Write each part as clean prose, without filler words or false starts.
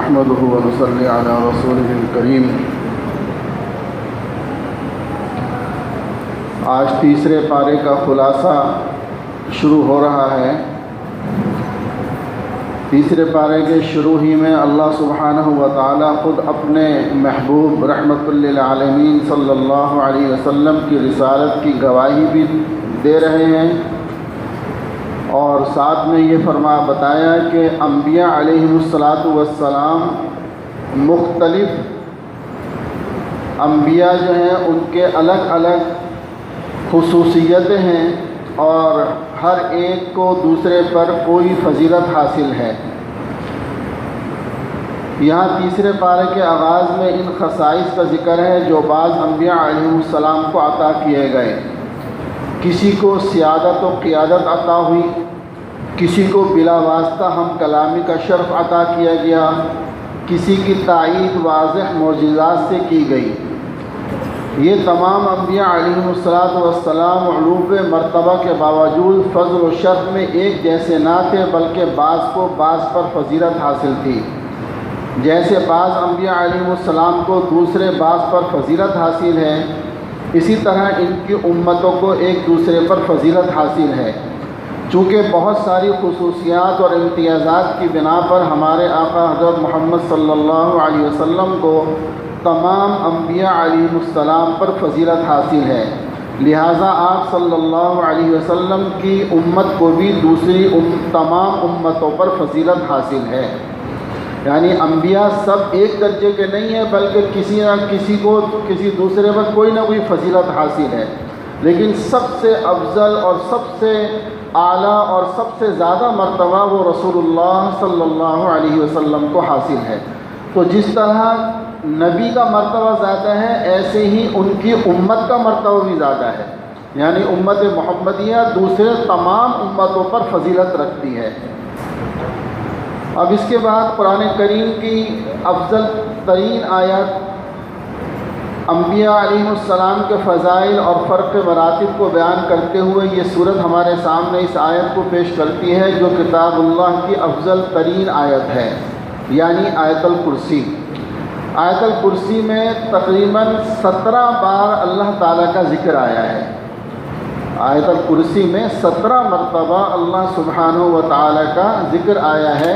نحمده ونصلي على رسوله الكريم۔ آج تیسرے پارے کا خلاصہ شروع ہو رہا ہے۔ تیسرے پارے کے شروع ہی میں اللہ سبحانہ و تعالی خود اپنے محبوب رحمت للعالمین صلی اللہ علیہ وسلم کی رسالت کی گواہی بھی دے رہے ہیں، اور ساتھ میں یہ بتایا کہ انبیاء علیہم السلام مختلف انبیاء جو ہیں ان کے الگ الگ خصوصیتیں ہیں، اور ہر ایک کو دوسرے پر کوئی فضیلت حاصل ہے۔ یہاں تیسرے پارے کے آغاز میں ان خصائص کا ذکر ہے جو بعض انبیاء علیہم السلام کو عطا کیے گئے۔ کسی کو سیادت و قیادت عطا ہوئی، کسی کو بلا واسطہ ہم کلامی کا شرف عطا کیا گیا، کسی کی تائید واضح معجزات سے کی گئی۔ یہ تمام انبیاء علیہم السلام علوم مرتبہ کے باوجود فضل و شرف میں ایک جیسے نہ تھے، بلکہ بعض کو بعض پر فضیلت حاصل تھی۔ جیسے بعض انبیاء علیہم السلام کو دوسرے بعض پر فضیلت حاصل ہے، اسی طرح ان کی امتوں کو ایک دوسرے پر فضیلت حاصل ہے۔ چونکہ بہت ساری خصوصیات اور امتیازات کی بنا پر ہمارے آقا حضرت محمد صلی اللہ علیہ وسلم کو تمام انبیاء علیہ السلام پر فضیلت حاصل ہے، لہٰذا آپ صلی اللہ علیہ وسلم کی امت کو بھی دوسری تمام امتوں پر فضیلت حاصل ہے۔ یعنی انبیاء سب ایک درجے کے نہیں ہیں، بلکہ کسی نہ کسی کو کسی دوسرے پر کوئی نہ کوئی فضیلت حاصل ہے، لیکن سب سے افضل اور سب سے اعلیٰ اور سب سے زیادہ مرتبہ وہ رسول اللہ صلی اللہ علیہ وسلم کو حاصل ہے۔ تو جس طرح نبی کا مرتبہ زیادہ ہے، ایسے ہی ان کی امت کا مرتبہ بھی زیادہ ہے، یعنی امت محمدیہ دوسرے تمام امتوں پر فضیلت رکھتی ہے۔ اب اس کے بعد قرآن کریم کی افضل ترین آیت انبیاء علیہ السلام کے فضائل اور فرق مراتب کو بیان کرتے ہوئے یہ صورت ہمارے سامنے اس آیت کو پیش کرتی ہے، جو کتاب اللہ کی افضل ترین آیت ہے، یعنی آیت الکرسی۔ آیت الکرسی میں تقریباً 17 بار اللہ تعالیٰ کا ذکر آیا ہے۔ آیت الکرسی میں 17 مرتبہ اللہ سبحانہ و تعالیٰ کا ذکر آیا ہے،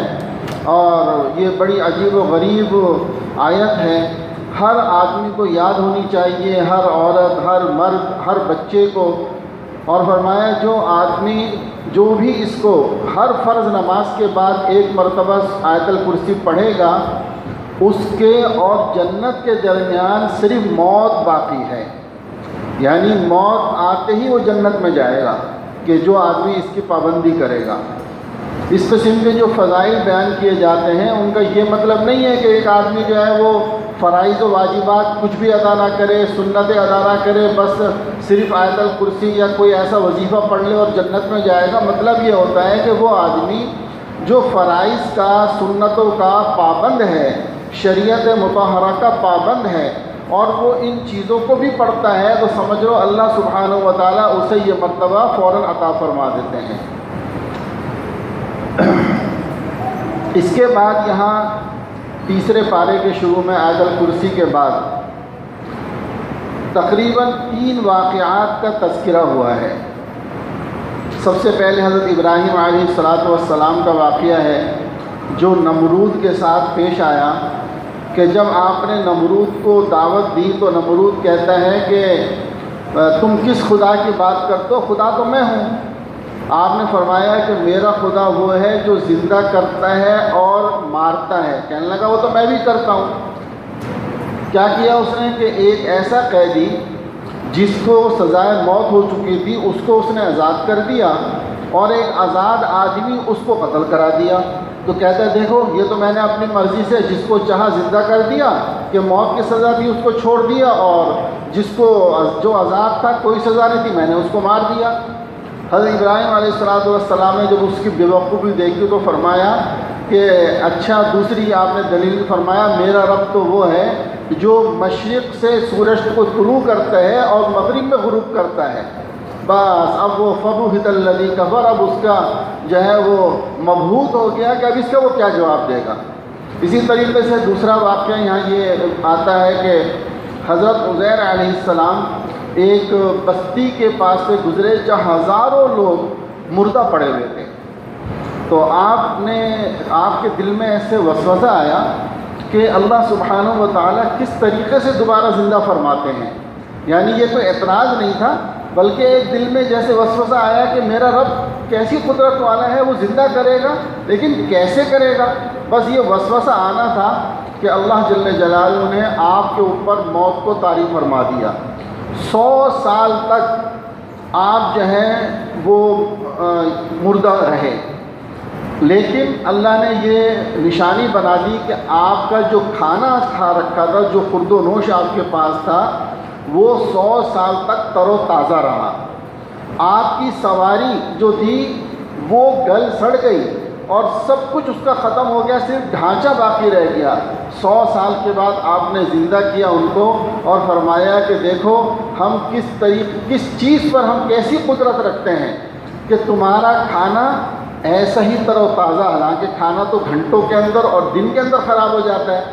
اور یہ بڑی عجیب و غریب آیت ہے۔ ہر آدمی کو یاد ہونی چاہیے، ہر عورت، ہر مرد، ہر بچے کو۔ اور فرمایا جو بھی اس کو ہر فرض نماز کے بعد ایک مرتبہ آیت الکرسی پڑھے گا، اس کے اور جنت کے درمیان صرف موت باقی ہے، یعنی موت آتے ہی وہ جنت میں جائے گا، کہ جو آدمی اس کی پابندی کرے گا۔ اس قسم کے جو فضائل بیان کیے جاتے ہیں، ان کا یہ مطلب نہیں ہے کہ ایک آدمی جو ہے وہ فرائض و واجبات کچھ بھی ادا نہ کرے، سنتیں ادا نہ کرے، بس صرف آیت الکرسی یا کوئی ایسا وظیفہ پڑھ لے اور جنت میں جائے گا۔ مطلب یہ ہوتا ہے کہ وہ آدمی جو فرائض کا، سنتوں کا پابند ہے، شریعت مطہرہ کا پابند ہے، اور وہ ان چیزوں کو بھی پڑھتا ہے، تو سمجھ لو اللہ سبحانہ و تعالیٰ اسے یہ مرتبہ فوراً عطا فرما دیتے ہیں۔ اس کے بعد یہاں تیسرے پارے کے شروع میں آیت الکرسی کے بعد تقریباً 3 واقعات کا تذکرہ ہوا ہے۔ سب سے پہلے حضرت ابراہیم علیہ السلام کا واقعہ ہے، جو نمرود کے ساتھ پیش آیا، کہ جب آپ نے نمرود کو دعوت دی تو نمرود کہتا ہے کہ تم کس خدا کی بات کرتے ہو؟ خدا تو میں ہوں۔ آپ نے فرمایا کہ میرا خدا وہ ہے جو زندہ کرتا ہے اور مارتا ہے۔ کہنے لگا وہ تو میں بھی کرتا ہوں۔ کیا کیا اس نے کہ ایک ایسا قیدی جس کو سزائے موت ہو چکی تھی، اس کو اس نے آزاد کر دیا، اور ایک آزاد آدمی اس کو قتل کرا دیا۔ تو کہتا ہے دیکھو یہ تو میں نے اپنی مرضی سے جس کو چاہا زندہ کر دیا، کہ موت کی سزا تھی اس کو چھوڑ دیا، اور جس کو جو آزاد تھا کوئی سزا نہیں تھی میں نے اس کو مار دیا۔ حضرت ابراہیم علیہ السلام نے جب اس کی بے وقوفی دیکھی تو فرمایا کہ اچھا، دوسری آپ نے دلیل فرمایا میرا رب تو وہ ہے جو مشرق سے سورج کو طلوع کرتا ہے اور مغرب میں غروب کرتا ہے۔ بس اب وہ فبہت الذی کفر، اب اس کا جو ہے وہ مبہوت ہو گیا کہ اب اس کا وہ کیا جواب دے گا۔ اسی طریقے سے دوسرا واقعہ یہاں یہ آتا ہے کہ حضرت عزیر علیہ السلام ایک بستی کے پاس سے گزرے جہاں ہزاروں لوگ مردہ پڑے ہوئے تھے، تو آپ کے دل میں ایسے وسوسہ آیا کہ اللہ سبحانہ و تعالیٰ کس طریقے سے دوبارہ زندہ فرماتے ہیں. یعنی یہ کوئی اعتراض نہیں تھا، بلکہ ایک دل میں جیسے وسوسہ آیا کہ میرا رب کیسی قدرت والا ہے، وہ زندہ کرے گا لیکن کیسے کرے گا. بس یہ وسوسہ آنا تھا کہ اللہ جل جلالہ نے آپ کے اوپر موت کو طاری فرما دیا. 100 سال تک آپ جو ہیں وہ مردہ رہے، لیکن اللہ نے یہ نشانی بنا دی کہ آپ کا جو کھانا کھا رکھا تھا، جو خورد و نوش آپ کے پاس تھا، وہ 100 سال تک تر و تازہ رہا. آپ کی سواری جو تھی وہ گل سڑ گئی اور سب کچھ اس کا ختم ہو گیا، صرف ڈھانچہ باقی رہ گیا. 100 سال کے بعد آپ نے زندہ کیا ان کو اور فرمایا کہ دیکھو ہم کس چیز پر ہم کیسی قدرت رکھتے ہیں کہ تمہارا کھانا ایسا ہی تر و تازہ، حالانکہ کھانا تو گھنٹوں کے اندر اور دن کے اندر خراب ہو جاتا ہے،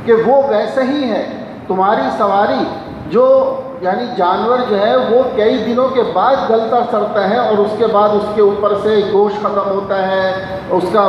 کہ وہ ویسے ہی ہے. تمہاری سواری جو یعنی جانور جو ہے وہ کئی دنوں کے بعد گلتا سڑتا ہے اور اس کے بعد اس کے اوپر سے گوشت ختم ہوتا ہے، اس کا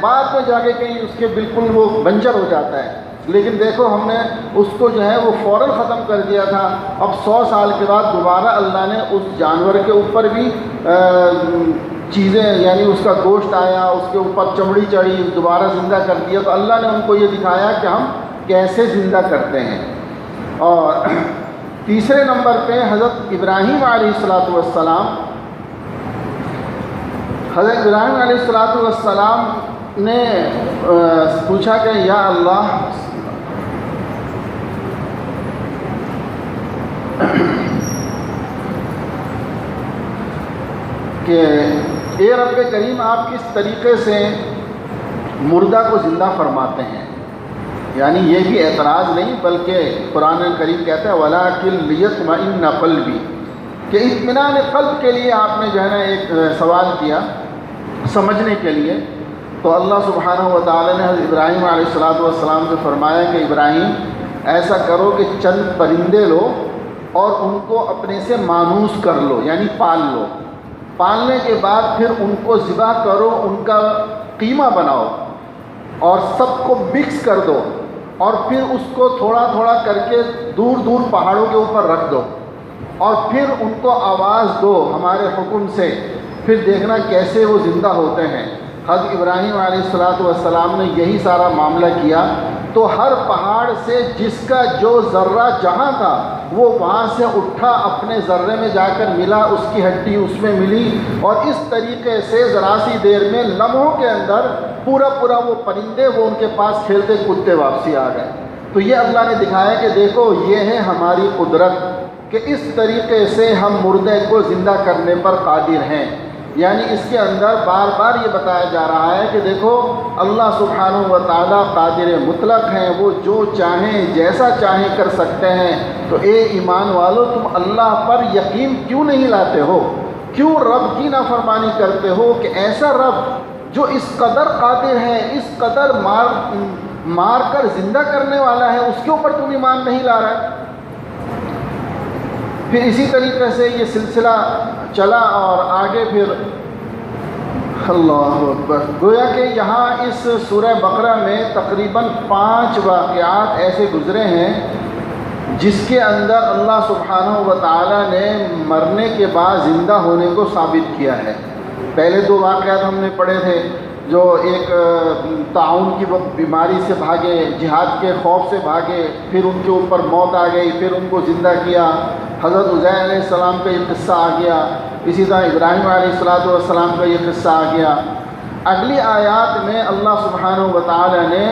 بعد میں جا کے کہیں اس کے بالکل وہ بنجر ہو جاتا ہے. لیکن دیکھو ہم نے اس کو جو ہے وہ فوراً ختم کر دیا تھا. اب 100 سال کے بعد دوبارہ اللہ نے اس جانور کے اوپر بھی چیزیں یعنی اس کا گوشت آیا، اس کے اوپر چمڑی چڑھی، دوبارہ زندہ کر دیا. تو اللہ نے ان کو یہ دکھایا کہ ہم کیسے زندہ کرتے ہیں. اور تیسرے نمبر پہ حضرت ابراہیم علیہ السلام، حضرت ابراہیم علیہ السلام نے پوچھا کہ یا اللہ کہ اے رب کریم آپ کس طریقے سے مردہ کو زندہ فرماتے ہیں. یعنی یہ بھی اعتراض نہیں بلکہ قرآن کریم کہتا ہے وَلَٰكِن لِيَطْمَئِنَّ قَلْبِي، کہ اطمینان قلب کے لیے آپ نے جو ہے نا ایک سوال کیا سمجھنے کے لیے. تو اللہ سبحانہ و تعالی نے حضرت ابراہیم علیہ السلام سے فرمایا کہ ابراہیم ایسا کرو کہ چند پرندے لو اور ان کو اپنے سے مانوس کر لو، یعنی پال لو. پالنے کے بعد پھر ان کو ذبح کرو، ان کا قیمہ بناؤ اور سب کو مکس کر دو اور پھر اس کو تھوڑا تھوڑا کر کے دور دور پہاڑوں کے اوپر رکھ دو اور پھر ان کو آواز دو ہمارے حکم سے، پھر دیکھنا کیسے وہ زندہ ہوتے ہیں. حضرت ابراہیم علیہ السلام نے یہی سارا معاملہ کیا. تو ہر پہاڑ سے جس کا جو ذرہ جہاں تھا وہ وہاں سے اٹھا، اپنے ذرے میں جا کر ملا، اس کی ہڈی اس میں ملی اور اس طریقے سے ذرا سی دیر میں لمحوں کے اندر پورا وہ پرندے وہ ان کے پاس کھیلتے کودتے واپسی آ گئے. تو یہ اللہ نے دکھایا کہ دیکھو یہ ہے ہماری قدرت کہ اس طریقے سے ہم مردے کو زندہ کرنے پر قادر ہیں. یعنی اس کے اندر بار بار یہ بتایا جا رہا ہے کہ دیکھو اللہ سبحانہ و تعالیٰ قادر مطلق ہیں، وہ جو چاہیں جیسا چاہیں کر سکتے ہیں. تو اے ایمان والو تم اللہ پر یقین کیوں نہیں لاتے ہو؟ کیوں رب کی نافرمانی کرتے ہو کہ ایسا رب جو اس قدر قادر ہے، اس قدر مار کر زندہ کرنے والا ہے، اس کے اوپر تم ایمان نہیں لا رہا؟ پھر اسی طریقے سے یہ سلسلہ چلا اور آگے پھر اللہ اکبر، گویا کہ یہاں اس سورہ بقرہ میں تقریباً 5 واقعات ایسے گزرے ہیں جس کے اندر اللہ سبحانہ و تعالیٰ نے مرنے کے بعد زندہ ہونے کو ثابت کیا ہے. پہلے 2 واقعات ہم نے پڑھے تھے، جو ایک طاعون کی بیماری سے بھاگے، جہاد کے خوف سے بھاگے، پھر ان کے اوپر موت آ گئی، پھر ان کو زندہ کیا. حضرت عزیر علیہ السلام کا یہ قصہ آ گیا، اسی طرح ابراہیم علیہ السلام کا یہ قصہ آ گیا. اگلی آیات میں اللہ سبحانہ و تعالی نے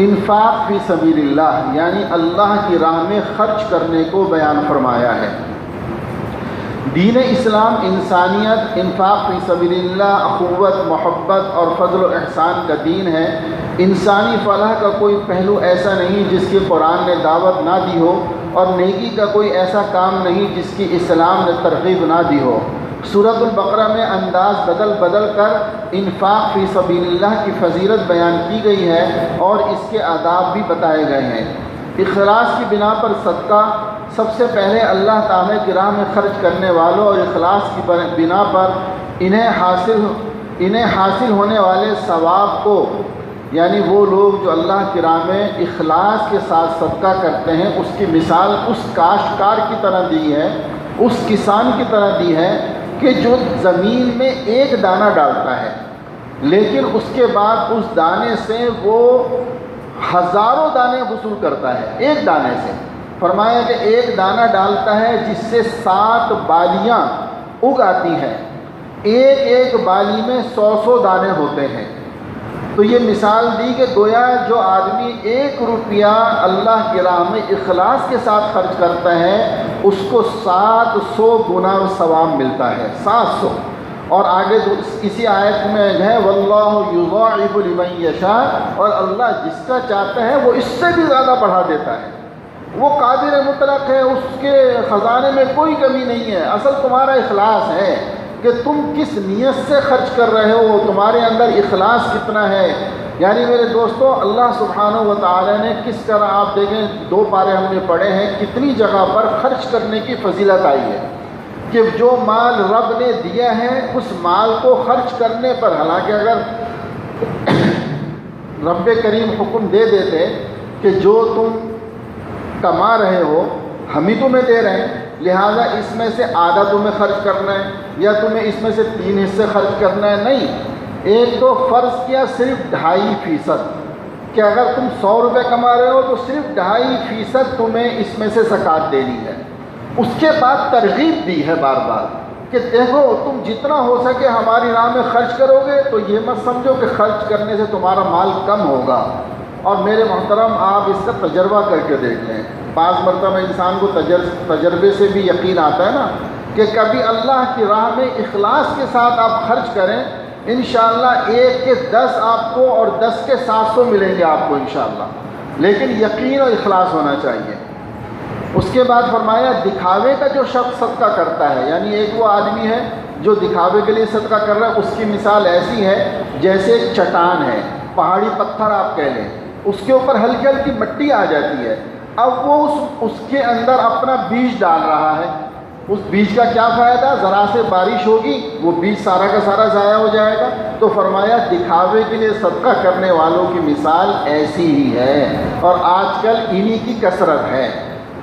انفاق فی سبیل اللہ یعنی اللہ کی راہ میں خرچ کرنے کو بیان فرمایا ہے. دین اسلام انسانیت، انفاق فی سبیل اللہ، اخوت، محبت اور فضل و احسان کا دین ہے. انسانی فلاح کا کوئی پہلو ایسا نہیں جس کی قرآن نے دعوت نہ دی ہو اور نیکی کا کوئی ایسا کام نہیں جس کی اسلام نے ترغیب نہ دی ہو۔ سورۃ البقرہ میں انداز بدل کر انفاق فی سبیل اللہ کی فضیلت بیان کی گئی ہے اور اس کے آداب بھی بتائے گئے ہیں۔ اخلاص کی بنا پر صدقہ سب سے پہلے اللہ تعالی کی راہ میں خرچ کرنے والوں اور اخلاص کی بنا پر انہیں حاصل ہونے والے ثواب کو، یعنی وہ لوگ جو اللہ کی راہ میں اخلاص کے ساتھ صدقہ کرتے ہیں، اس کی مثال اس کاشتکار کی طرح دی ہے، اس کسان کی طرح دی ہے کہ جو زمین میں ایک دانہ ڈالتا ہے لیکن اس کے بعد اس دانے سے وہ ہزاروں دانے وصول کرتا ہے ایک دانے سے۔ فرمایا کہ ایک دانہ ڈالتا ہے جس سے 7 بالیاں اگ آتی ہیں، ایک بالی میں 100 دانے ہوتے ہیں۔ تو یہ مثال دی کہ گویا جو آدمی 1 روپیہ اللہ کی راہ میں اخلاص کے ساتھ خرچ کرتا ہے اس کو 700 گنا ثواب ملتا ہے، 700۔ اور آگے اسی آیت میں ہے واللہ یضاعف لمن یشاء، اور اللہ جس کا چاہتا ہے وہ اس سے بھی زیادہ بڑھا دیتا ہے۔ وہ قادر مطلق ہے، اس کے خزانے میں کوئی کمی نہیں ہے۔ اصل تمہارا اخلاص ہے کہ تم کس نیت سے خرچ کر رہے ہو، تمہارے اندر اخلاص کتنا ہے۔ یعنی میرے دوستو، اللہ سبحانہ و تعالی نے کس طرح، آپ دیکھیں 2 پارے ہم نے پڑھے ہیں، کتنی جگہ پر خرچ کرنے کی فضیلت آئی ہے کہ جو مال رب نے دیا ہے اس مال کو خرچ کرنے پر، حالانکہ اگر رب کریم حکم دے دیتے کہ جو تم کما رہے ہو ہم ہی تمہیں دے رہے ہیں، لہٰذا اس میں سے آدھا تمہیں خرچ کرنا ہے یا تمہیں اس میں سے 3 حصے خرچ کرنا ہے، نہیں، ایک تو فرض کیا صرف 2.5% کہ اگر تم 100 روپے کما رہے ہو تو صرف 2.5% تمہیں اس میں سے زکوٰۃ دینی ہے۔ اس کے بعد ترغیب دی ہے بار بار کہ دیکھو تم جتنا ہو سکے ہماری راہ میں خرچ کرو گے تو یہ مت سمجھو کہ خرچ کرنے سے تمہارا مال کم ہوگا۔ اور میرے محترم، آپ اس کا تجربہ کر کے دیکھ لیں، بعض مرتبہ انسان کو تجربے سے بھی یقین آتا ہے نا کہ کبھی اللہ کی راہ میں اخلاص کے ساتھ آپ خرچ کریں، انشاءاللہ 1 کے 10 آپ کو اور 10 کے 700 ملیں گے آپ کو انشاءاللہ، لیکن یقین اور اخلاص ہونا چاہیے۔ اس کے بعد فرمایا دکھاوے کا جو شخص صدقہ کرتا ہے، یعنی ایک وہ آدمی ہے جو دکھاوے کے لیے صدقہ کر رہا ہے، اس کی مثال ایسی ہے جیسے ایک چٹان ہے، پہاڑی پتھر آپ کہہ لیں، اس کے اوپر ہلکی ہلکی مٹی آ جاتی ہے، اب وہ اس کے اندر اپنا بیج ڈال رہا ہے، اس بیج کا کیا فائدہ؟ ذرا سے بارش ہوگی وہ بیج سارا کا سارا ضائع ہو جائے گا۔ تو فرمایا دکھاوے کے لیے صدقہ کرنے والوں کی مثال ایسی ہی ہے، اور آج کل انہی کی کثرت ہے۔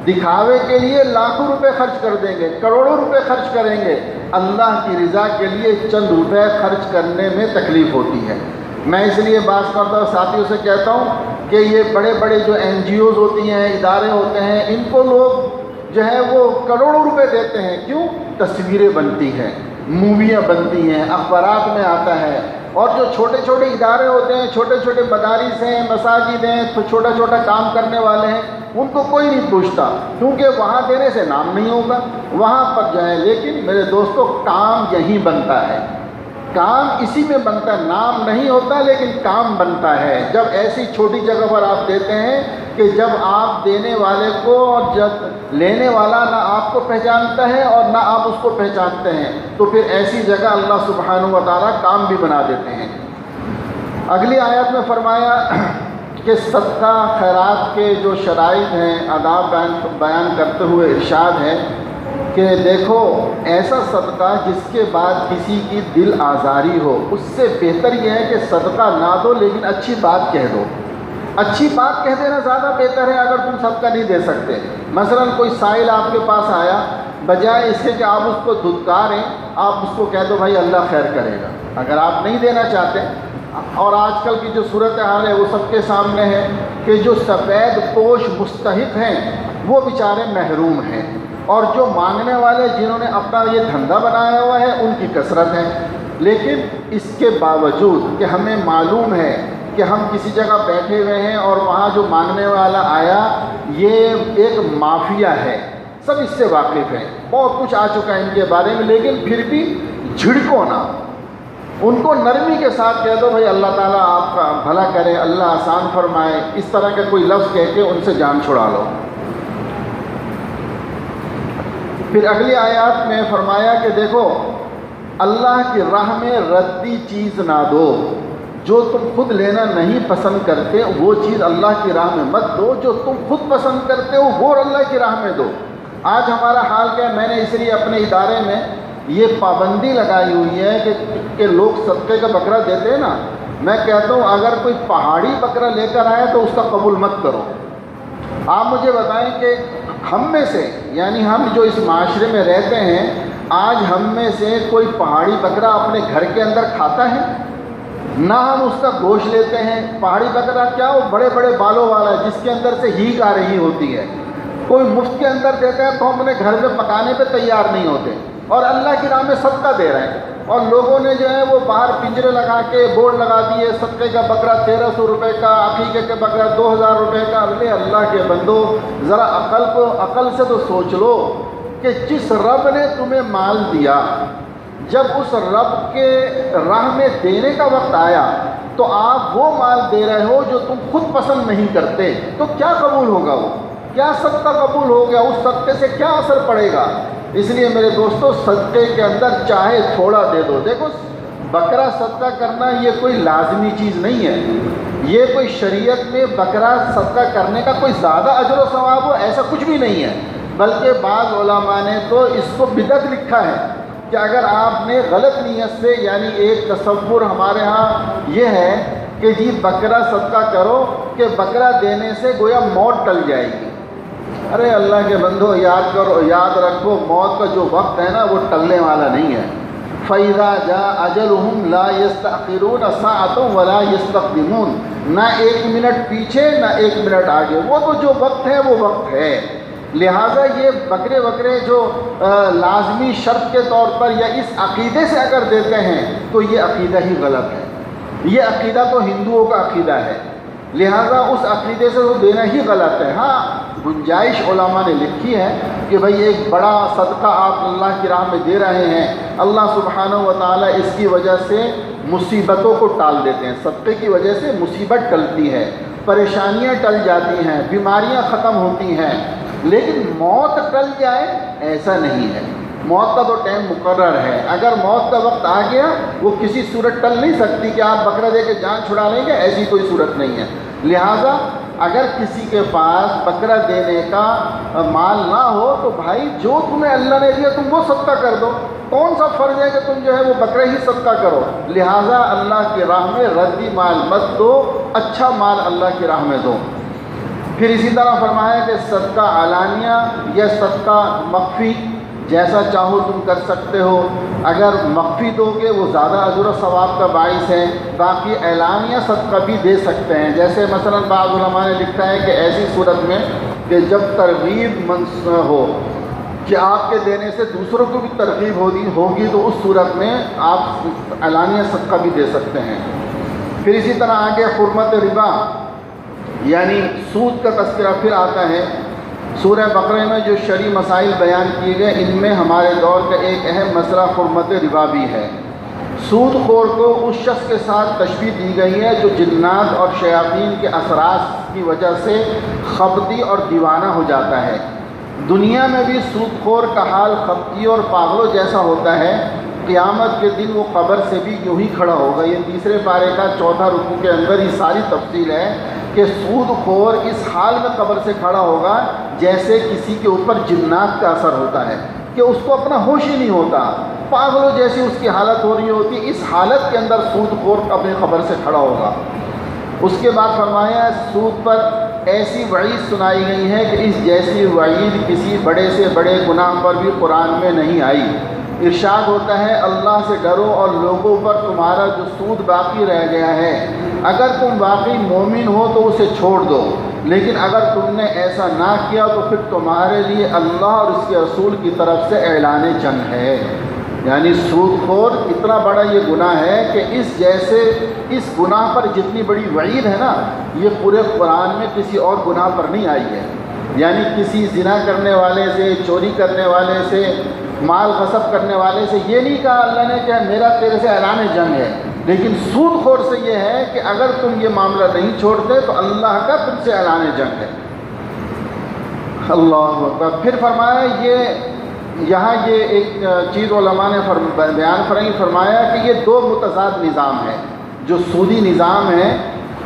دکھاوے کے لیے لاکھوں روپے خرچ کر دیں گے، کروڑوں روپے خرچ کریں گے، اللہ کی رضا کے لیے چند روپے خرچ کرنے میں تکلیف ہوتی ہے۔ میں اس لیے بات کرتا ہوں، ساتھیوں سے کہتا ہوں کہ یہ بڑے بڑے جو NGOs ہوتی ہیں، ادارے ہوتے ہیں، ان کو لوگ جو ہے وہ کروڑوں روپے دیتے ہیں، کیوں؟ تصویریں بنتی ہیں، موویاں بنتی ہیں، اخبارات میں آتا ہے، اور جو چھوٹے چھوٹے ادارے ہوتے ہیں، چھوٹے چھوٹے مدارس ہیں، مساجد ہیں، تو چھوٹا چھوٹا کام کرنے والے ہیں، ان کو کوئی نہیں پوچھتا، کیونکہ وہاں دینے سے نام نہیں ہوگا، وہاں پر جائیں۔ لیکن میرے دوستو، کام یہیں بنتا ہے، کام اسی میں بنتا ہے، نام نہیں ہوتا لیکن کام بنتا ہے جب ایسی چھوٹی جگہ پر آپ دیتے ہیں کہ جب آپ دینے والے کو اور جب لینے والا نہ آپ کو پہچانتا ہے اور نہ آپ اس کو پہچانتے ہیں، تو پھر ایسی جگہ اللہ سبحانہ و تعالیٰ کام بھی بنا دیتے ہیں۔ اگلی آیت میں فرمایا کہ صدقہ خیرات کے جو شرائط ہیں، آداب بیان کرتے ہوئے ارشاد ہے کہ دیکھو ایسا صدقہ جس کے بعد کسی کی دل آزاری ہو، اس سے بہتر یہ ہے کہ صدقہ نہ دو لیکن اچھی بات کہہ دو۔ اچھی بات کہہ دینا زیادہ بہتر ہے اگر تم صدقہ نہیں دے سکتے۔ مثلا کوئی سائل آپ کے پاس آیا، بجائے اس کے کہ آپ اس کو دھتکاریں، آپ اس کو کہہ دو بھائی اللہ خیر کرے گا۔ اگر آپ نہیں دینا چاہتے، اور آج کل کی جو صورتحال ہے وہ سب کے سامنے ہے کہ جو سفید پوش مستحق ہیں وہ بیچارے محروم ہیں، اور جو مانگنے والے جنہوں نے اپنا یہ دھندا بنایا ہوا ہے ان کی کثرت ہے۔ لیکن اس کے باوجود کہ ہمیں معلوم ہے کہ ہم کسی جگہ بیٹھے ہوئے ہیں اور وہاں جو مانگنے والا آیا یہ ایک مافیا ہے، سب اس سے واقف ہیں، بہت کچھ آ چکا ہے ان کے بارے میں، لیکن پھر بھی جھڑکو نہ، ان کو نرمی کے ساتھ کہہ دو بھائی اللہ تعالیٰ آپ کا بھلا کرے، اللہ آسان فرمائے، اس طرح کا کوئی لفظ کہہ کے ان سے جان چھڑا لو۔ پھر اگلی آیات میں فرمایا کہ دیکھو اللہ کی راہ میں ردی چیز نہ دو، جو تم خود لینا نہیں پسند کرتے وہ چیز اللہ کی راہ میں مت دو، جو تم خود پسند کرتے ہو وہ اللہ کی راہ میں دو۔ آج ہمارا حال کیا ہے؟ میں نے اس لیے اپنے ادارے میں یہ پابندی لگائی ہوئی ہے کہ لوگ صدقے کا بکرا دیتے ہیں نا، میں کہتا ہوں اگر کوئی پہاڑی بکرا لے کر آئے تو اس کا قبول مت کرو۔ آپ مجھے بتائیں کہ ہم میں سے، یعنی ہم جو اس معاشرے میں رہتے ہیں، آج ہم میں سے کوئی پہاڑی بکرا اپنے گھر کے اندر کھاتا ہے؟ نہ ہم اس کا گوشت لیتے ہیں۔ پہاڑی بکرا کیا؟ وہ بڑے بڑے بالوں والا ہے جس کے اندر سے ہیگ آ رہی ہوتی ہے، کوئی مفت کے اندر دیتا ہے تو ہم اپنے گھر میں پکانے پہ تیار نہیں ہوتے، اور اللہ کی راہ میں صدقہ دے رہے ہیں۔ اور لوگوں نے جو ہے وہ باہر پنجرے لگا کے بورڈ لگا دیے، صدقے کا بکرا 1300 روپے کا، عقیقے کا بکرا 2000 روپے کا۔ ارے اللہ کے بندو، ذرا عقل سے تو سوچ لو کہ جس رب نے تمہیں مال دیا، جب اس رب کے راہ میں دینے کا وقت آیا تو آپ وہ مال دے رہے ہو جو تم خود پسند نہیں کرتے، تو کیا قبول ہوگا؟ وہ کیا صدقہ قبول ہو گیا؟ اس صدقے سے کیا اثر پڑے گا؟ اس لیے میرے دوستو، صدقے کے اندر چاہے تھوڑا دے دو۔ دیکھو بکرا صدقہ کرنا یہ کوئی لازمی چیز نہیں ہے، یہ کوئی شریعت میں بکرا صدقہ کرنے کا کوئی زیادہ اجر و ثواب ہو ایسا کچھ بھی نہیں ہے، بلکہ بعض علماء نے تو اس کو بدعت لکھا ہے کہ اگر آپ نے غلط نیت سے، یعنی ایک تصور ہمارے ہاں یہ ہے کہ جی بکرا صدقہ کرو کہ بکرا دینے سے گویا موت ٹل جائے گی۔ ارے اللہ کے بندو، یاد رکھو موت کا جو وقت ہے نا وہ ٹلنے والا نہیں ہے۔ فَإِذَا جَاءَ أَجَلُهُمْ لَا يَسْتَأْخِرُونَ سَاعَةً وَلَا يَسْتَقْدِمُونَ، نہ ایک منٹ پیچھے نہ ایک منٹ آگے، وہ تو جو وقت ہے وہ وقت ہے۔ لہٰذا یہ بکرے جو لازمی شرط کے طور پر یا اس عقیدے سے اگر دیتے ہیں تو یہ عقیدہ ہی غلط ہے، یہ عقیدہ تو ہندوؤں کا عقیدہ ہے، لہٰذا اس عقیدے سے تو دینا ہی غلط ہے۔ ہاں گنجائش علماء نے لکھی ہے کہ بھئی ایک بڑا صدقہ آپ اللہ کی راہ میں دے رہے ہیں، اللہ سبحانہ و تعالیٰ اس کی وجہ سے مصیبتوں کو ٹال دیتے ہیں، صدقے کی وجہ سے مصیبت ٹلتی ہے، پریشانیاں ٹل جاتی ہیں، بیماریاں ختم ہوتی ہیں، لیکن موت ٹل جائے ایسا نہیں ہے۔ موت کا تو ٹائم مقرر ہے، اگر موت کا وقت آ گیا وہ کسی صورت ٹل نہیں سکتی کہ آپ بکرا دے کے جان چھڑا لیں گے، ایسی کوئی صورت نہیں ہے۔ لہٰذا اگر کسی کے پاس بکرا دینے کا مال نہ ہو تو بھائی جو تمہیں اللہ نے دیا تم وہ صدقہ کر دو، کون سا فرض ہے کہ تم جو ہے وہ بکرا ہی صدقہ کرو؟ لہٰذا اللہ کی راہ میں ردی مال مت دو، اچھا مال اللہ کی راہ میں دو۔ پھر اسی طرح فرمایا کہ صدقہ علانیہ یا صدقہ مخفی، جیسا چاہو تم کر سکتے ہو، اگر مخفی دو گے وہ زیادہ اجر و ثواب کا باعث ہے، باقی اعلانیہ صدقہ بھی دے سکتے ہیں۔ جیسے مثلا بعض علماء نے لکھا ہے کہ ایسی صورت میں کہ جب ترغیب ہو کہ آپ کے دینے سے دوسروں کو بھی ترغیب ہوگی تو اس صورت میں آپ اعلانیہ صدقہ بھی دے سکتے ہیں۔ پھر اسی طرح آگے حرمت ربا یعنی سود کا تذکرہ پھر آتا ہے۔ سورہ بقرہ میں جو شرعی مسائل بیان کیے گئے ان میں ہمارے دور کا ایک اہم مسئلہ حرمت ربا بھی ہے۔ سود خور کو اس شخص کے ساتھ تشبیہ دی گئی ہے جو جنات اور شیاطین کے اثرات کی وجہ سے خبتی اور دیوانہ ہو جاتا ہے۔ دنیا میں بھی سود خور کا حال خبتی اور پاگلوں جیسا ہوتا ہے، قیامت کے دن وہ قبر سے بھی یوں ہی کھڑا ہوگا۔ یہ تیسرے پارے کا 4واں رکوع کے اندر یہ ساری تفصیل ہے کہ سود خور اس حال میں قبر سے کھڑا ہوگا جیسے کسی کے اوپر جنات کا اثر ہوتا ہے کہ اس کو اپنا ہوش ہی نہیں ہوتا، پاگلوں جیسی اس کی حالت ہو رہی ہوتی، اس حالت کے اندر سود خور اپنی قبر سے کھڑا ہوگا۔ اس کے بعد فرمایا سود پر ایسی وعید سنائی گئی ہے کہ اس جیسی وعید کسی بڑے سے بڑے گناہ پر بھی قرآن میں نہیں آئی۔ ارشاد ہوتا ہے اللہ سے ڈرو اور لوگوں پر تمہارا جو سود باقی رہ گیا ہے اگر تم واقعی مومن ہو تو اسے چھوڑ دو، لیکن اگر تم نے ایسا نہ کیا تو پھر تمہارے لیے اللہ اور اس کے رسول کی طرف سے اعلان جنگ ہے۔ یعنی سود خور اتنا بڑا یہ گناہ ہے کہ اس گناہ پر جتنی بڑی وعید ہے نا یہ پورے قرآن میں کسی اور گناہ پر نہیں آئی ہے۔ یعنی کسی زنا کرنے والے سے، چوری کرنے والے سے، مال غصب کرنے والے سے یہ نہیں کہا اللہ نے کہ میرا تیرے سے اعلان جنگ ہے، لیکن سود خور سے یہ ہے کہ اگر تم یہ معاملہ نہیں چھوڑتے تو اللہ کا تم سے اعلان جنگ ہے۔ اللہ اکبر۔ پھر فرمایا یہ یہاں یہ ایک چیز علماء نے بیان فرمایا کہ یہ دو متضاد نظام ہے جو سودی نظام ہے.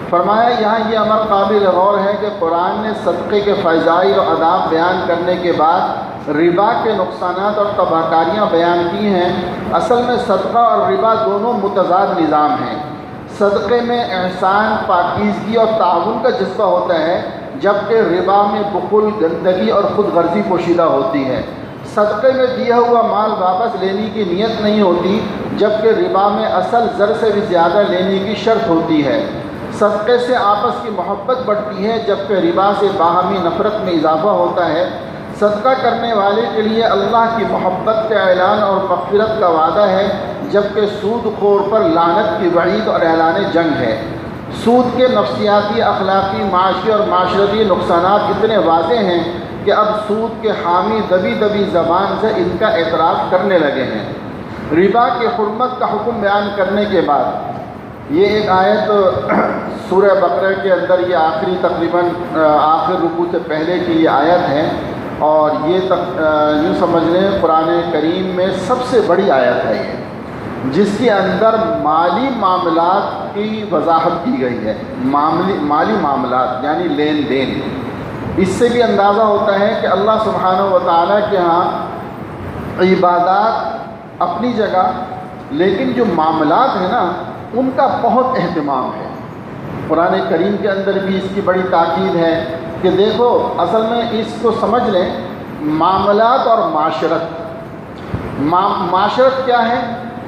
فرمایا یہاں یہ امر قابل غور ہے کہ قرآن نے صدقے کے فضائل و آداب بیان کرنے کے بعد ربا کے نقصانات اور تباہکاریاں بیان کی ہیں. اصل میں صدقہ اور ربا دونوں متضاد نظام ہیں. صدقے میں احسان، پاکیزگی اور تعاون کا جذبہ ہوتا ہے، جبکہ ربا میں بخل، گندگی اور خود غرضی پوشیدہ ہوتی ہے. صدقے میں دیا ہوا مال واپس لینے کی نیت نہیں ہوتی، جبکہ ربا میں اصل زر سے بھی زیادہ لینے کی شرط ہوتی ہے. صدقے سے آپس کی محبت بڑھتی ہے، جبکہ ربا سے باہمی نفرت میں اضافہ ہوتا ہے. صدقہ کرنے والے کے لیے اللہ کی محبت کا اعلان اور مغفرت کا وعدہ ہے، جبکہ سود خور پر لعنت کی وعید اور اعلان جنگ ہے. سود کے نفسیاتی، اخلاقی، معاشی اور معاشرتی نقصانات اتنے واضح ہیں کہ اب سود کے حامی دبی دبی زبان سے ان کا اعتراف کرنے لگے ہیں. ربا کے حرمت کا حکم بیان کرنے کے بعد یہ ایک آیت سورہ بقرہ کے اندر، یہ آخری تقریباً آخر رکوع سے پہلے کی یہ آیت ہے، اور یہ یوں سمجھ لیں قرآن کریم میں سب سے بڑی آیت ہے یہ، جس کے اندر مالی معاملات کی وضاحت کی گئی ہے. مالی معاملات یعنی لین دین. اس سے بھی اندازہ ہوتا ہے کہ اللہ سبحانہ و تعالیٰ کے ہاں عبادات اپنی جگہ، لیکن جو معاملات ہیں نا ان کا بہت اہتمام ہے. قرآن کریم کے اندر بھی اس کی بڑی تاکید ہے کہ دیکھو اصل میں اس کو سمجھ لیں، معاملات اور معاشرت. معاشرت کیا ہے؟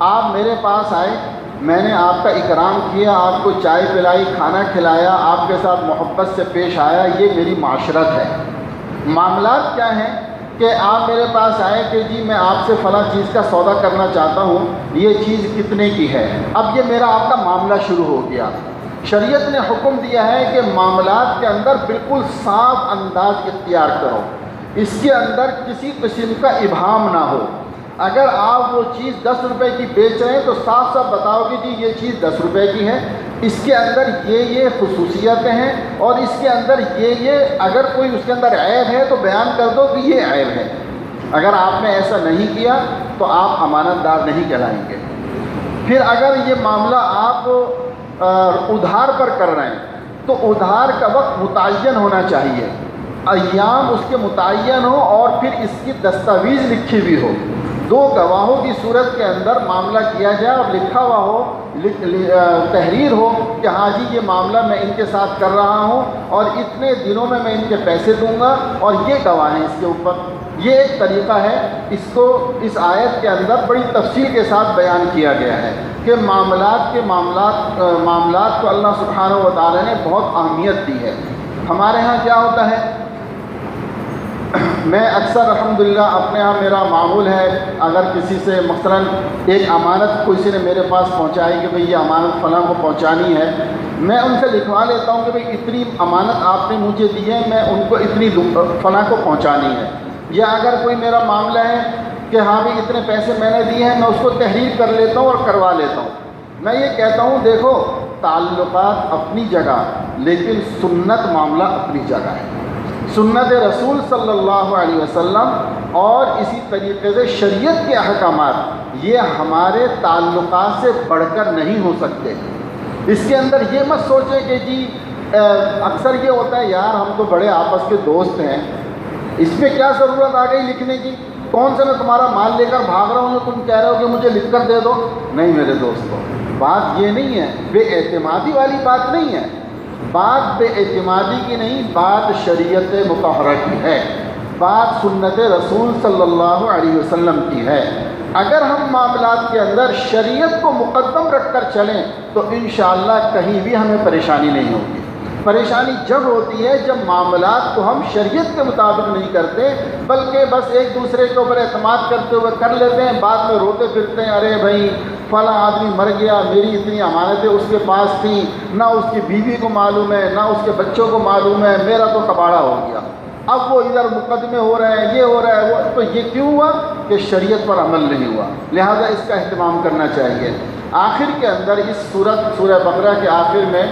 آپ میرے پاس آئے، میں نے آپ کا اکرام کیا، آپ کو چائے پلائی، کھانا کھلایا، آپ کے ساتھ محبت سے پیش آیا، یہ میری معاشرت ہے. معاملات کیا ہیں کہ آپ میرے پاس آئے کہ جی میں آپ سے فلاں چیز کا سودا کرنا چاہتا ہوں، یہ چیز کتنے کی ہے. اب یہ میرا آپ کا معاملہ شروع ہو گیا. شریعت نے حکم دیا ہے کہ معاملات کے اندر بالکل صاف انداز اختیار کرو، اس کے اندر کسی قسم کا ابہام نہ ہو. اگر آپ وہ چیز 10 روپے کی بیچ رہے ہیں تو صاف صاف بتاؤ کہ جی یہ چیز 10 روپے کی ہے، اس کے اندر یہ خصوصیتیں ہیں، اور اس کے اندر یہ اگر کوئی اس کے اندر عیب ہے تو بیان کر دو کہ یہ عیب ہے. اگر آپ نے ایسا نہیں کیا تو آپ امانت دار نہیں کہلائیں گے. پھر اگر یہ معاملہ آپ ادھار پر کر رہے ہیں تو ادھار کا وقت متعین ہونا چاہیے، ایام اس کے متعین ہو، اور پھر اس کی دستاویز لکھی بھی ہو. 2 گواہوں کی صورت کے اندر معاملہ کیا جائے اور لکھا ہوا ہو، تحریر ہو کہ ہاں جی یہ معاملہ میں ان کے ساتھ کر رہا ہوں اور اتنے دنوں میں ان کے پیسے دوں گا، اور یہ گواہ ہیں اس کے اوپر. یہ ایک طریقہ ہے. اس کو اس آیت کے اندر بڑی تفصیل کے ساتھ بیان کیا گیا ہے کہ معاملات کو اللہ سبحانہ و تعالی نے بہت اہمیت دی ہے. ہمارے ہاں کیا ہوتا ہے، میں اکثر الحمدللہ اپنے ہاں میرا معمول ہے، اگر کسی سے مثلا ایک امانت کسی نے میرے پاس پہنچائی کہ بھئی یہ امانت فلاں کو پہنچانی ہے، میں ان سے لکھوا لیتا ہوں کہ بھئی اتنی امانت آپ نے مجھے دی ہے، میں ان کو اتنی فلاں کو پہنچانی ہے. یا اگر کوئی میرا معاملہ ہے کہ ہاں بھی اتنے پیسے میں نے دیے ہیں، میں اس کو تحریر کر لیتا ہوں اور کروا لیتا ہوں. میں یہ کہتا ہوں دیکھو تعلقات اپنی جگہ، لیکن سنت معاملہ اپنی جگہ ہے. سنت رسول صلی اللہ علیہ وسلم اور اسی طریقے سے شریعت کے احکامات یہ ہمارے تعلقات سے بڑھ کر نہیں ہو سکتے. اس کے اندر یہ مت سوچیں کہ جی اکثر یہ ہوتا ہے یار ہم تو بڑے آپس کے دوست ہیں، اس میں کیا ضرورت آ گئی لکھنے کی، کون سے میں تمہارا مال لے کر بھاگ رہا ہوں، تم کہہ رہے ہو کہ مجھے لکھ کر دے دو. نہیں میرے دوستوں، بات یہ نہیں ہے، بے اعتمادی والی بات نہیں ہے. بات بے اعتمادی کی نہیں، بات شریعت مطہرہ کی ہے، بات سنت رسول صلی اللہ علیہ وسلم کی ہے. اگر ہم معاملات کے اندر شریعت کو مقدم رکھ کر چلیں تو انشاءاللہ کہیں بھی ہمیں پریشانی نہیں ہوگی. پریشانی جب ہوتی ہے جب معاملات کو ہم شریعت کے مطابق نہیں کرتے، بلکہ بس ایک دوسرے کے اوپر اعتماد کرتے ہوئے کر لیتے ہیں، بعد میں روتے پھرتے ہیں ارے بھائی فلاں آدمی مر گیا، میری اتنی امانتیں اس کے پاس تھیں، نہ اس کی بیوی کو معلوم ہے نہ اس کے بچوں کو معلوم ہے، میرا تو کباڑہ ہو گیا. اب وہ ادھر مقدمے ہو رہے ہیں، یہ ہو رہا ہے، وہ تو یہ کیوں ہوا کہ شریعت پر عمل نہیں ہوا. لہذا اس کا اہتمام کرنا چاہیے. آخر کے اندر اس سورہ بقرہ کے آخر میں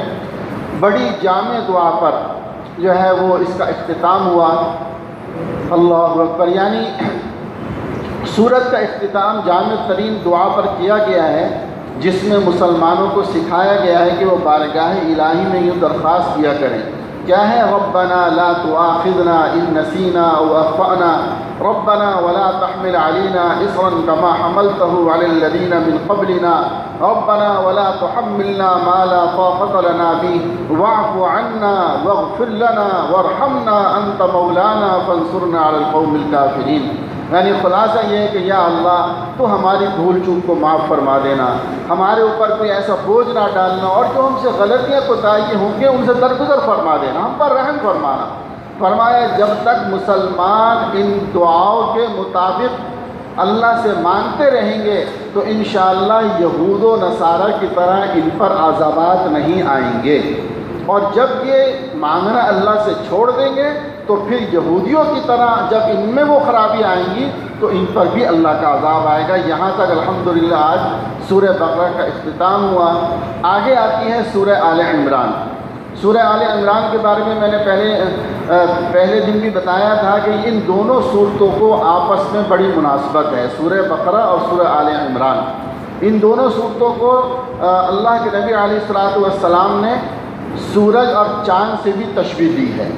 بڑی جامع دعا پر جو ہے وہ اس کا اختتام ہوا. اللہ اکبر. یعنی سورت کا اختتام جامع ترین دعا پر کیا گیا ہے، جس میں مسلمانوں کو سکھایا گیا ہے کہ وہ بارگاہ الہی میں یوں درخواست کیا کریں، کیا ہے؟ ربنا لا تؤاخذنا ان نسینا او اخطأنا ربنا ولا تحمل علينا اصرا كما حملته على الذين من قبلنا ربنا ولا تحملنا ما لا طاقة لنا به واعف عنا واغفر لنا وارحمنا انت مولانا فانصرنا على القوم الكافرين۔ یعنی خلاصہ یہ ہے کہ یا اللہ تو ہماری بھول چوک کو معاف فرما دینا، ہمارے اوپر کوئی ایسا بوجھ نہ ڈالنا، اور جو ہم سے غلطیاں کوتاہیاں ہوں گے ان سے درگزر فرما دینا، ہم پر رحم فرمانا۔ فرمایا جب تک مسلمان ان دعاؤں کے مطابق اللہ سے مانگتے رہیں گے تو انشاءاللہ یہود و نصارہ کی طرح ان پر عذابات نہیں آئیں گے، اور جب یہ مانگنا اللہ سے چھوڑ دیں گے تو پھر یہودیوں کی طرح جب ان میں وہ خرابی آئیں گی تو ان پر بھی اللہ کا عذاب آئے گا۔ یہاں تک الحمدللہ آج سورہ بقرہ کا اختتام ہوا۔ آگے آتی ہے سورہ آل عمران۔ سورہ آل عمران کے بارے میں نے پہلے دن بھی بتایا تھا کہ ان دونوں صورتوں کو آپس میں بڑی مناسبت ہے، سورہ بقرہ اور سورہ آل عمران۔ ان دونوں صورتوں کو اللہ کے نبی علیہ الصلوۃ والسلام نے سورج اور چاند سے بھی تشبیہ دی ہے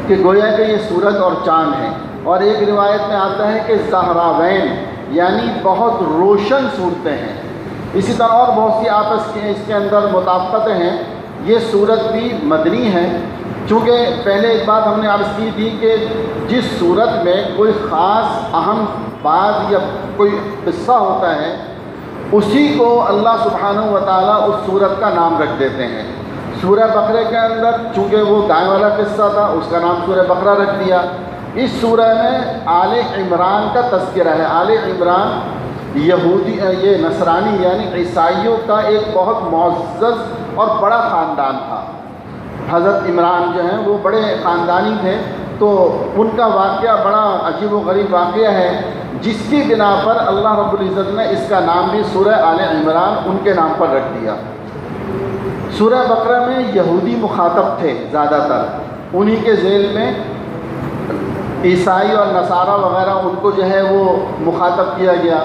کہ گویا کہ یہ سورج اور چاند ہیں، اور ایک روایت میں آتا ہے کہ زہراوین یعنی بہت روشن صورتیں ہیں۔ اسی طرح اور بہت سی آپس کے اس کے اندر مطابقتیں ہیں۔ یہ صورت بھی مدنی ہے، چونکہ پہلے ایک بات ہم نے عرض کی تھی کہ جس صورت میں کوئی خاص اہم بات یا کوئی قصہ ہوتا ہے اسی کو اللہ سبحانہ و تعالیٰ اس صورت کا نام رکھ دیتے ہیں۔ سورہ بقرہ کے اندر چونکہ وہ گائے والا قصہ تھا، اس کا نام سورہ بقرہ رکھ دیا۔ اس سورہ میں آل عمران کا تذکرہ ہے۔ آل عمران یہودی یہ نصرانی یعنی عیسائیوں کا ایک بہت معزز اور بڑا خاندان تھا۔ حضرت عمران جو ہیں وہ بڑے خاندانی تھے، تو ان کا واقعہ بڑا عجیب و غریب واقعہ ہے، جس کی بنا پر اللہ رب العزت نے اس کا نام بھی سورہ آل عمران ان کے نام پر رکھ دیا۔ سورہ بقرہ میں یہودی مخاطب تھے زیادہ تر، انہی کے ذیل میں عیسائی اور نصارہ وغیرہ ان کو جو ہے وہ مخاطب کیا گیا۔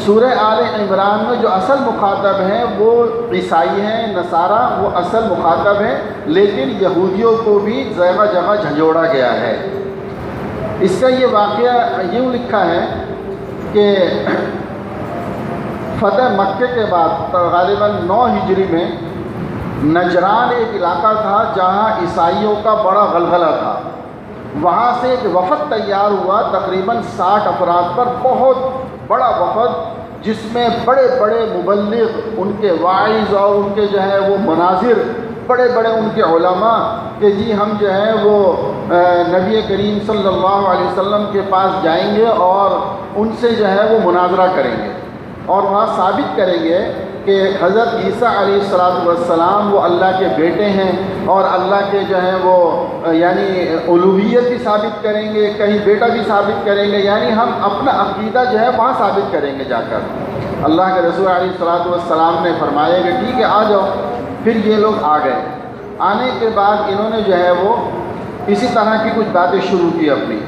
سورہ آل عمران میں جو اصل مخاطب ہیں وہ عیسائی ہیں، نصارہ وہ اصل مخاطب ہیں، لیکن یہودیوں کو بھی جگہ جگہ جھنجھوڑا گیا ہے۔ اس کا یہ واقعہ یوں لکھا ہے کہ فتح مکہ کے بعد غالباً 9 ہجری میں نجران ایک علاقہ تھا جہاں عیسائیوں کا بڑا غلغلہ تھا۔ وہاں سے ایک وفد تیار ہوا تقریباً 60 افراد پر، بہت بڑا وفد جس میں بڑے بڑے مبلغ، ان کے واعظ اور ان کے جو ہے وہ مناظر، بڑے بڑے ان کے علماء کہ جی ہم جو ہے وہ نبی کریم صلی اللہ علیہ وسلم کے پاس جائیں گے اور ان سے جو ہے وہ مناظرہ کریں گے اور وہاں ثابت کریں گے کہ حضرت عیسیٰ علیہ السلام وہ اللہ کے بیٹے ہیں، اور اللہ کے جو ہیں وہ یعنی الوہیت بھی ثابت کریں گے، کہیں بیٹا بھی ثابت کریں گے، یعنی ہم اپنا عقیدہ جو ہے وہاں ثابت کریں گے جا کر۔ اللہ کے رسول علیہ السلام نے فرمایا کہ ٹھیک ہے آ جاؤ۔ پھر یہ لوگ آ گئے۔ آنے کے بعد انہوں نے جو ہے وہ اسی طرح کی کچھ باتیں شروع کی اپنی۔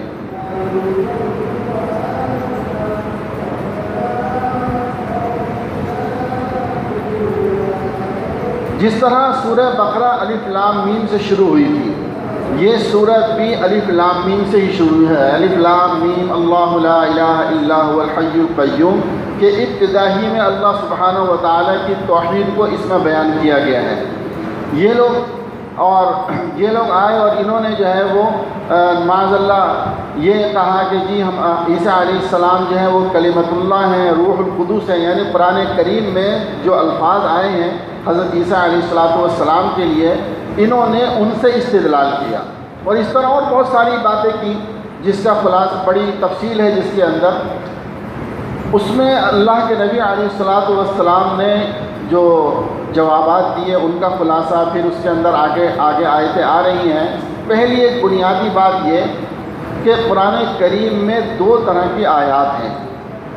جس طرح سورہ بقرہ الف لام میم سے شروع ہوئی تھی، یہ سورت بھی الف لام میم سے ہی شروع ہے۔ الف لام میم اللہ لا الہ الا هو الحی القیوم کہ ابتدائی میں اللہ سبحانہ و تعالیٰ کی توحید کو اس میں بیان کیا گیا ہے۔ یہ لوگ آئے اور انہوں نے جو ہے وہ معاذ اللہ یہ کہا کہ جی ہم عیسیٰ علیہ السلام جو ہے وہ کلمۃ اللہ ہیں، روح القدس ہیں، یعنی قرآن کریم میں جو الفاظ آئے ہیں حضرت عیسیٰ علیہ السلام کے لیے، انہوں نے ان سے استدلال کیا، اور اس طرح اور بہت ساری باتیں کی جس کا خلاصہ بڑی تفصیل ہے جس کے اندر۔ اس میں اللہ کے نبی علیہ السلام نے جو جوابات دیے ان کا خلاصہ پھر اس کے اندر آگے آیتیں آ رہی ہیں۔ پہلی ایک بنیادی بات یہ کہ قرآن کریم میں 2 طرح کی آیات ہیں۔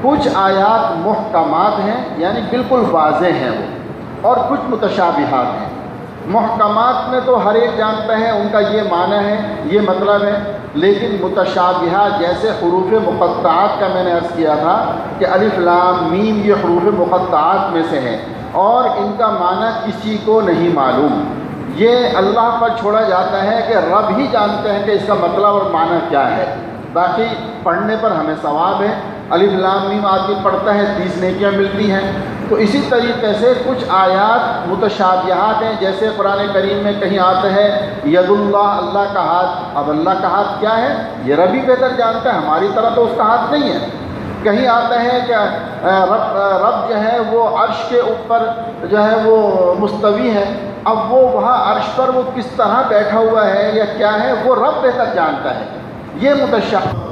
کچھ آیات محکمات ہیں یعنی بالکل واضح ہیں وہ، اور کچھ متشابہات ہیں۔ محکمات میں تو ہر ایک جانتا ہے ان کا یہ معنی ہے، یہ مطلب ہے، لیکن متشابہات جیسے حروف مقطعات کا میں نے عرض کیا تھا کہ الف لام میم یہ حروف مقطعات میں سے ہیں اور ان کا معنی کسی کو نہیں معلوم، یہ اللہ پر چھوڑا جاتا ہے کہ رب ہی جانتے ہیں کہ اس کا مطلب اور معنی کیا ہے۔ باقی پڑھنے پر ہمیں ثواب ہے، الف لام میم آدمی پڑھتا ہے 30 نیکیاں ملتی ہیں۔ تو اسی طریقے سے کچھ آیات متشابہات ہیں، جیسے قرآن کریم میں کہیں آتا ہے ید اللہ، اللہ کا ہاتھ۔ اب اللہ کا ہاتھ کیا ہے یہ رب ہی بہتر جانتا ہے، ہماری طرح تو اس کا ہاتھ نہیں ہے۔ کہیں آتا ہے کہ رب جو ہے وہ عرش کے اوپر جو ہے وہ مستوی ہے، اب وہ وہاں عرش پر وہ کس طرح بیٹھا ہوا ہے یا کیا ہے وہ رب بہتر جانتا ہے۔ یہ متشابہ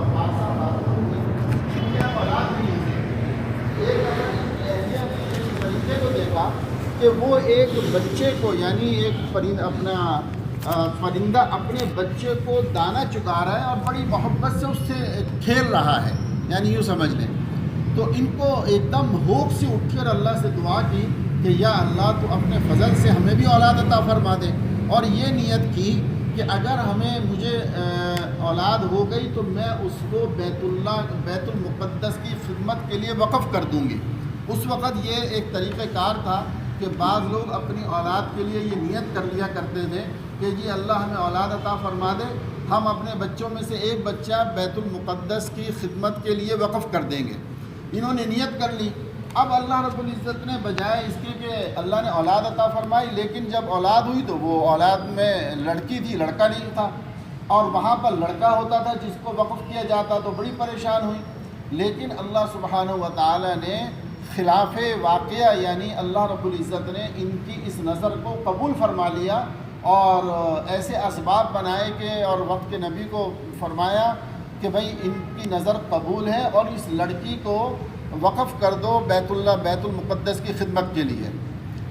کہ وہ ایک بچے کو یعنی ایک پرندہ اپنے بچے کو دانہ چگا رہا ہے اور بڑی محبت سے اس سے کھیل رہا ہے، یعنی یوں سمجھ لیں۔ تو ان کو ایک دم ہوک سے اٹھ کر اللہ سے دعا کی کہ یا اللہ تو اپنے فضل سے ہمیں بھی اولاد عطا فرما دے، اور یہ نیت کی کہ اگر مجھے اولاد ہو گئی تو میں اس کو بیت المقدس کی خدمت کے لیے وقف کر دوں گی۔ اس وقت یہ ایک طریقہ کار تھا کہ بعض لوگ اپنی اولاد کے لیے یہ نیت کر لیا کرتے تھے کہ جی اللہ ہمیں اولاد عطا فرما دے، ہم اپنے بچوں میں سے ایک بچہ بیت المقدس کی خدمت کے لیے وقف کر دیں گے۔ انہوں نے نیت کر لی۔ اب اللہ رب العزت نے بجائے اس کے کہ اللہ نے اولاد عطا فرمائی، لیکن جب اولاد ہوئی تو وہ اولاد میں لڑکی تھی، لڑکا نہیں تھا، اور وہاں پر لڑکا ہوتا تھا جس کو وقف کیا جاتا تو بڑی پریشان ہوئی۔ لیکن اللہ سبحانہ و تعالی نے خلاف واقعہ یعنی اللہ رب العزت نے ان کی اس نظر کو قبول فرما لیا اور ایسے اسباب بنائے کہ اور وقت کے نبی کو فرمایا کہ بھئی ان کی نظر قبول ہے اور اس لڑکی کو وقف کر دو بیت المقدس کی خدمت کے لیے۔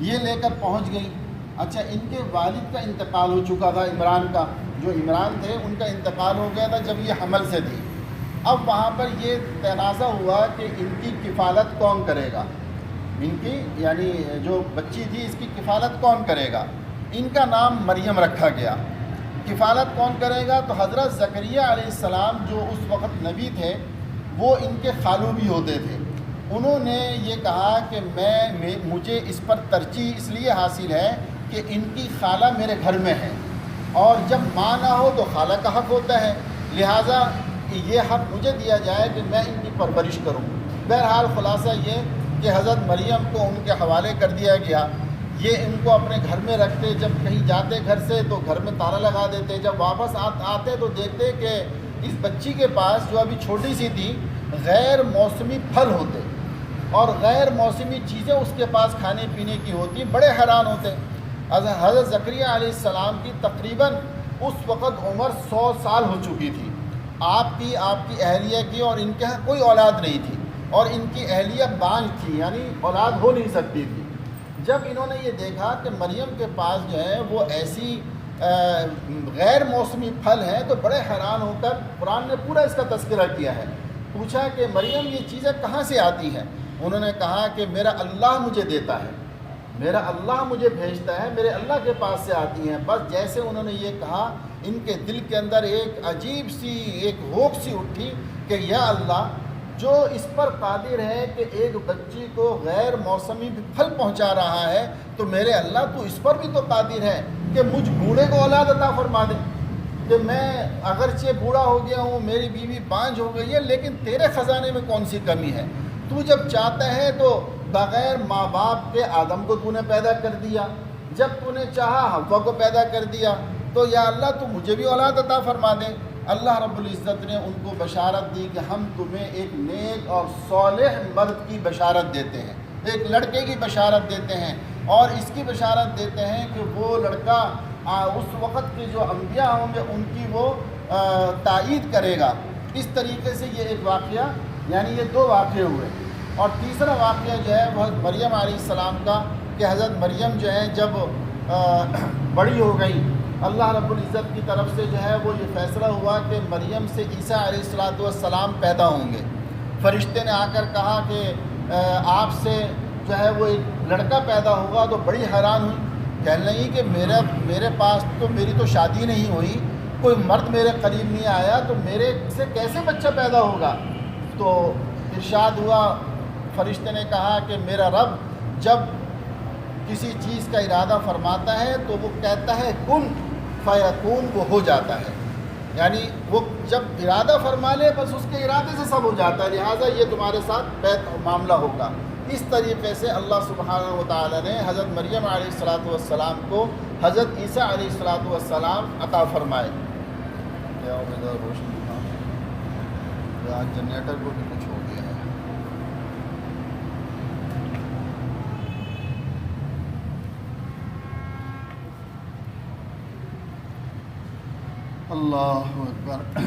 یہ لے کر پہنچ گئی۔ اچھا، ان کے والد کا انتقال ہو چکا تھا، عمران کا، جو عمران تھے ان کا انتقال ہو گیا تھا جب یہ حمل سے تھی۔ اب وہاں پر یہ تنازع ہوا کہ ان کی کفالت کون کرے گا، ان کی یعنی جو بچی تھی اس کی کفالت کون کرے گا۔ ان کا نام مریم رکھا گیا۔ کفالت کون کرے گا؟ تو حضرت زکریا علیہ السلام جو اس وقت نبی تھے وہ ان کے خالو بھی ہوتے تھے۔ انہوں نے یہ کہا کہ مجھے اس پر ترجیح اس لیے حاصل ہے کہ ان کی خالہ میرے گھر میں ہے، اور جب ماں نہ ہو تو خالہ کا حق ہوتا ہے، لہٰذا یہ حق مجھے دیا جائے کہ میں ان کی پرورش کروں۔ بہرحال خلاصہ یہ کہ حضرت مریم کو ان کے حوالے کر دیا گیا۔ یہ ان کو اپنے گھر میں رکھتے، جب کہیں جاتے گھر سے تو گھر میں تالا لگا دیتے، جب واپس آتے تو دیکھتے کہ اس بچی کے پاس جو ابھی چھوٹی سی تھی غیر موسمی پھل ہوتے اور غیر موسمی چیزیں اس کے پاس کھانے پینے کی ہوتی، بڑے حیران ہوتے۔ حضرت زکریا علیہ السلام کی تقریباً اس وقت عمر 100 سال ہو چکی تھی، آپ کی اہلیہ کی، اور ان کے ہاں کوئی اولاد نہیں تھی، اور ان کی اہلیہ بانجھ تھی یعنی اولاد ہو نہیں سکتی تھی۔ جب انہوں نے یہ دیکھا کہ مریم کے پاس جو ہے وہ ایسی غیر موسمی پھل ہیں تو بڑے حیران ہو کر قرآن نے پورا اس کا تذکرہ کیا ہے۔ پوچھا کہ مریم یہ چیزیں کہاں سے آتی ہیں؟ انہوں نے کہا کہ میرا اللہ مجھے دیتا ہے، میرا اللہ مجھے بھیجتا ہے، میرے اللہ کے پاس سے آتی ہیں۔ بس جیسے انہوں نے یہ کہا ان کے دل کے اندر ایک عجیب سی ایک ہوک سی اٹھی کہ یا اللہ جو اس پر قادر ہے کہ ایک بچی کو غیر موسمی پھل پہنچا رہا ہے، تو میرے اللہ تو اس پر بھی تو قادر ہے کہ مجھ بوڑھے کو اولاد عطا فرما دے، کہ میں اگرچہ بوڑھا ہو گیا ہوں، میری بیوی بانجھ ہو گئی ہے، لیکن تیرے خزانے میں کون سی کمی ہے؟ تو جب چاہتا ہے تو بغیر ماں باپ کے آدم کو تو نے پیدا کر دیا، جب تو نے چاہا حوا کو پیدا کر دیا، تو یا اللہ تو مجھے بھی اولاد عطا فرما دے۔ اللہ رب العزت نے ان کو بشارت دی کہ ہم تمہیں ایک نیک اور صالح مرد کی بشارت دیتے ہیں، ایک لڑکے کی بشارت دیتے ہیں، اور اس کی بشارت دیتے ہیں کہ وہ لڑکا اس وقت کے جو انبیاء ہوں گے ان کی وہ تائید کرے گا۔ اس طریقے سے یہ ایک واقعہ یعنی یہ 2 واقعے ہوئے۔ اور تیسرا واقعہ جو ہے وہ مریم علیہ السلام کا کہ حضرت مریم جو ہے جب بڑی ہو گئی، اللہ رب العزت کی طرف سے جو ہے وہ یہ فیصلہ ہوا کہ مریم سے عیسیٰ علیہ السلام پیدا ہوں گے۔ فرشتے نے آ کر کہا کہ آپ سے جو ہے وہ ایک لڑکا پیدا ہوگا، تو بڑی حیران ہوئی، کہنے لگی کہ میرے پاس تو میری تو شادی نہیں ہوئی، کوئی مرد میرے قریب نہیں آیا تو میرے سے کیسے بچہ پیدا ہوگا؟ تو ارشاد ہوا، فرشتے نے کہا کہ میرا رب جب کسی چیز کا ارادہ فرماتا ہے تو وہ کہتا ہے کن فیکون، وہ ہو جاتا ہے، یعنی وہ جب ارادہ فرما لے بس اس کے ارادے سے سب ہو جاتا ہے، لہٰذا یہ تمہارے ساتھ معاملہ ہوگا۔ اس طریقے سے اللہ سبحانہ و تعالی نے حضرت مریم علیہ السلام کو حضرت عیسیٰ علیہ السلام عطا فرمائے۔ روشنی آج جنریٹر کو بھی کچھ ہو گیا ہے۔ اللہ اکبر۔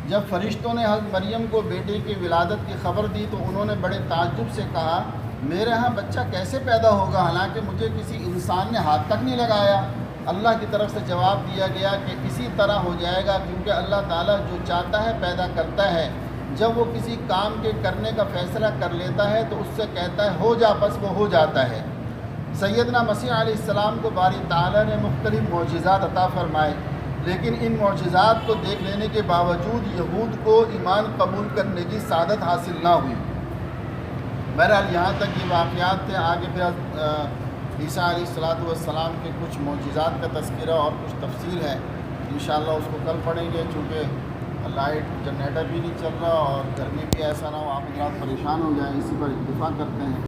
جب فرشتوں نے حضرت مریم کو بیٹے کی ولادت کی خبر دی تو انہوں نے بڑے تعجب سے کہا میرے ہاں بچہ کیسے پیدا ہوگا، حالانکہ مجھے کسی انسان نے ہاتھ تک نہیں لگایا۔ اللہ کی طرف سے جواب دیا گیا کہ اسی طرح ہو جائے گا، کیونکہ اللہ تعالیٰ جو چاہتا ہے پیدا کرتا ہے۔ جب وہ کسی کام کے کرنے کا فیصلہ کر لیتا ہے تو اس سے کہتا ہے ہو جا، بس وہ ہو جاتا ہے۔ سیدنا مسیح علیہ السلام کو باری تعالیٰ نے مختلف معجزات عطا فرمائے، لیکن ان معجزات کو دیکھ لینے کے باوجود یہود کو ایمان قبول کرنے کی سعادت حاصل نہ ہوئی۔ بہرحال یہاں تک یہ واقعات تھے، آگے پھر عیسیٰ علیہ السلام کے کچھ معجزات کا تذکرہ اور کچھ تفصیل ہے، انشاءاللہ اس کو کل پڑھیں گے، چونکہ لائٹ جنریٹر بھی نہیں چل رہا اور گرمی بھی ایسا نہ ہو آپ حضرات پریشان ہو جائیں، اسی پر اتفاق کرتے ہیں۔